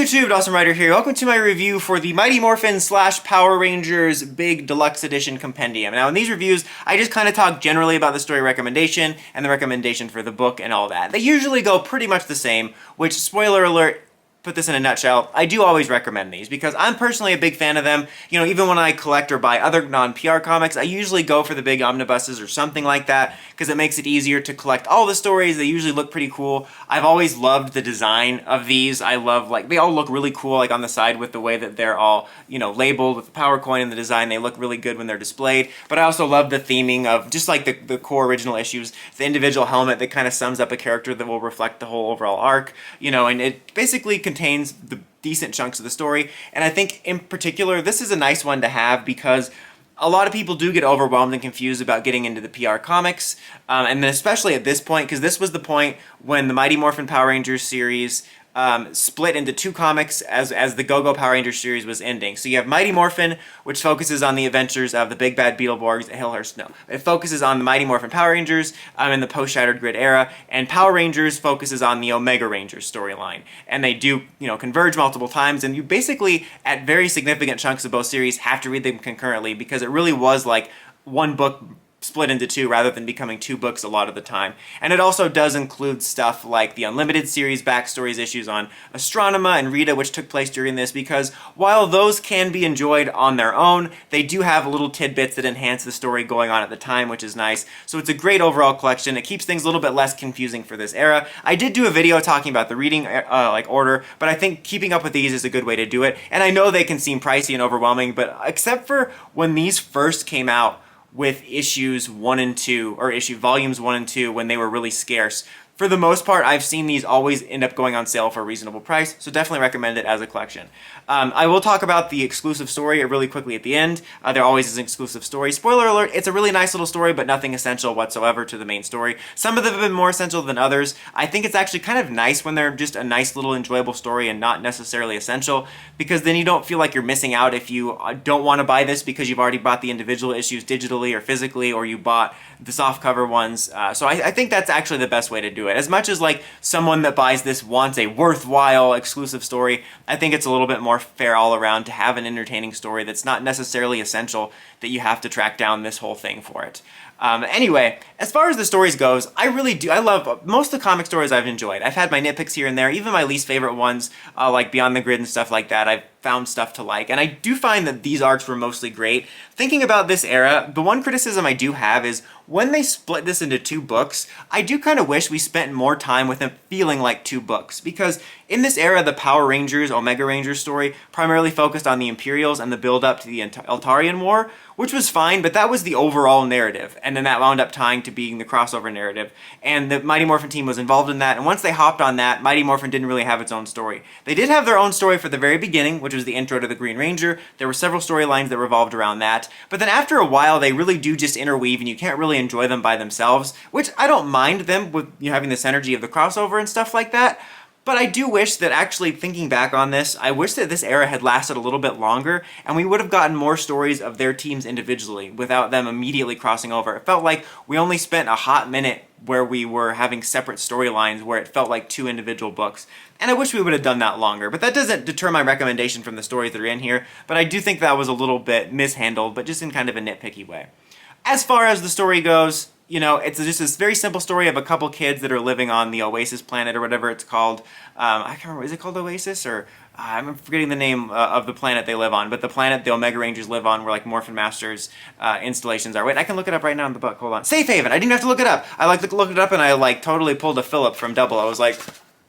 YouTube, Awesome Rider here. Welcome to my review for the Mighty Morphin / Power Rangers Big Deluxe Edition Compendium. Now in these reviews, I just kind of talk generally about the story recommendation and the recommendation for the book and all that. They usually go pretty much the same, which, spoiler alert, put this in a nutshell, I do always recommend these because I'm personally a big fan of them. You know, even when I collect or buy other non-PR comics, I usually go for the big omnibuses or something like that because it makes it easier to collect all the stories. They usually look pretty cool. I've always loved the design of these. I love, like, they all look really cool, like on the side with the way that they're all, you know, labeled with the power coin and the design. They look really good when they're displayed. But I also love the theming of just like the core original issues, the individual helmet that kind of sums up a character that will reflect the whole overall arc, you know, and it basically contains the decent chunks of the story. And I think in particular, this is a nice one to have because a lot of people do get overwhelmed and confused about getting into the PR comics, and then especially at this point, because this was the point when the Mighty Morphin Power Rangers series split into two comics as the Go-Go Power Rangers series was ending. So you have Mighty Morphin, which focuses on the adventures of the big bad Beetleborgs at Hillhurst. No, it focuses on the Mighty Morphin Power Rangers in the post-Shattered Grid era, and Power Rangers focuses on the Omega Rangers storyline. And they do, you know, converge multiple times, and you basically, at very significant chunks of both series, have to read them concurrently because it really was like one book split into two rather than becoming two books a lot of the time. And it also does include stuff like the Unlimited series backstories issues on Astronema and Rita, which took place during this, because while those can be enjoyed on their own, they do have little tidbits that enhance the story going on at the time, which is nice. So it's a great overall collection. It keeps things a little bit less confusing for this era. I did do a video talking about the reading order, but I think keeping up with these is a good way to do it. And I know they can seem pricey and overwhelming, but except for when these first came out, with issues 1 and 2, or volumes 1 and 2 when they were really scarce. For the most part, I've seen these always end up going on sale for a reasonable price, so definitely recommend it as a collection. I will talk about the exclusive story really quickly at the end. There always is an exclusive story. Spoiler alert, it's a really nice little story, but nothing essential whatsoever to the main story. Some of them have been more essential than others. I think it's actually kind of nice when they're just a nice little enjoyable story and not necessarily essential, because then you don't feel like you're missing out if you don't want to buy this because you've already bought the individual issues digitally or physically, or you bought the softcover ones. So I think that's actually the best way to do it. As much as like someone that buys this wants a worthwhile exclusive story, I think it's a little bit more fair all around to have an entertaining story that's not necessarily essential that you have to track down this whole thing for it. Anyway, as far as the stories goes, I love most of the comic stories I've enjoyed. I've had my nitpicks here and there, even my least favorite ones, like Beyond the Grid and stuff like that, I've found stuff to like, and I do find that these arcs were mostly great. Thinking about this era, the one criticism I do have is when they split this into two books, I do kind of wish we spent more time with them feeling like two books, because in this era, the Power Rangers, Omega Rangers story primarily focused on the Empryls and the build-up to the Eltarian War, which was fine, but that was the overall narrative, and then that wound up tying to being the crossover narrative, and the Mighty Morphin team was involved in that, and once they hopped on that, Mighty Morphin didn't really have its own story. They did have their own story for the very beginning, which was the intro to the Green Ranger. There were several storylines that revolved around that, but then after a while, they really do just interweave, and you can't really enjoy them by themselves, which I don't mind them with having this energy of the crossover and stuff like that. But I do wish that, actually thinking back on this, I wish that this era had lasted a little bit longer and we would have gotten more stories of their teams individually without them immediately crossing over. It felt like we only spent a hot minute where we were having separate storylines where it felt like two individual books. And I wish we would have done that longer. But that doesn't deter my recommendation from the stories that are in here. But I do think that was a little bit mishandled, but just in kind of a nitpicky way. As far as the story goes, you know, it's just this very simple story of a couple kids that are living on the Oasis planet or whatever it's called. I can't remember, is it called Oasis? Or I'm forgetting the name of the planet they live on, but the planet the Omega Rangers live on where like Morphin Masters installations are. Wait, I can look it up right now in the book, hold on. Safe Haven, I didn't have to look it up. I like looked it up and I like totally pulled a Philip from Double. I was like,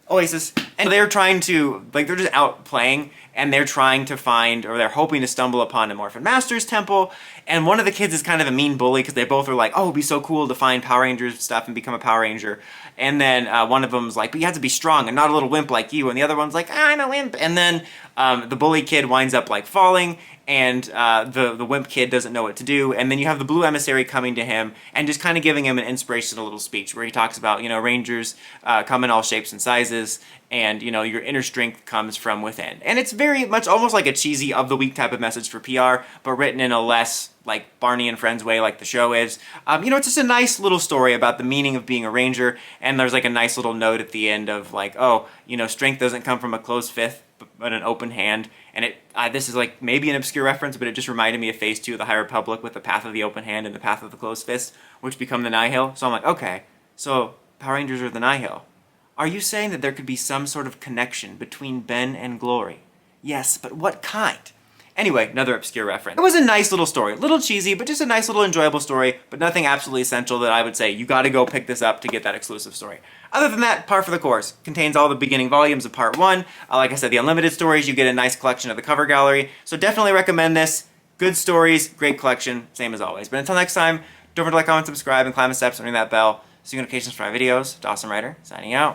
Oasis. And they're trying to, like, they're just out playing, and they're trying to find, or they're hoping to stumble upon a Morphin Masters temple, and one of the kids is kind of a mean bully, because they both are like, oh, it'd be so cool to find Power Rangers stuff and become a Power Ranger, and then one of them's like, but you have to be strong and not a little wimp like you, and the other one's like, I'm a wimp, and then the bully kid winds up, like, falling, and the wimp kid doesn't know what to do, and then you have the blue emissary coming to him and just kind of giving him an inspirational little speech where he talks about, you know, Rangers come in all shapes and sizes, and, you know, your inner strength comes from within. And it's very much almost like a cheesy of the week type of message for PR, but written in a less like Barney and Friends way like the show is. You know, it's just a nice little story about the meaning of being a ranger, and there's like a nice little note at the end of like, oh, you know, strength doesn't come from a closed fist, but an open hand. And this is like maybe an obscure reference, but it just reminded me of Phase 2 of the High Republic with the Path of the Open Hand and the Path of the Closed Fist, which become the Nihil. So I'm like, okay, so Power Rangers are the Nihil. Are you saying that there could be some sort of connection between Ben and Glory? Yes, but what kind? Anyway, another obscure reference. It was a nice little story. A little cheesy, but just a nice little enjoyable story, but nothing absolutely essential that I would say you gotta go pick this up to get that exclusive story. Other than that, par for the course. Contains all the beginning volumes of Part 1. Like I said, the unlimited stories, you get a nice collection of the cover gallery. So definitely recommend this. Good stories, great collection, same as always. But until next time, don't forget to like, comment, subscribe, and climb the steps, ring that bell. See notifications for my videos. Dawson Ryder, signing out.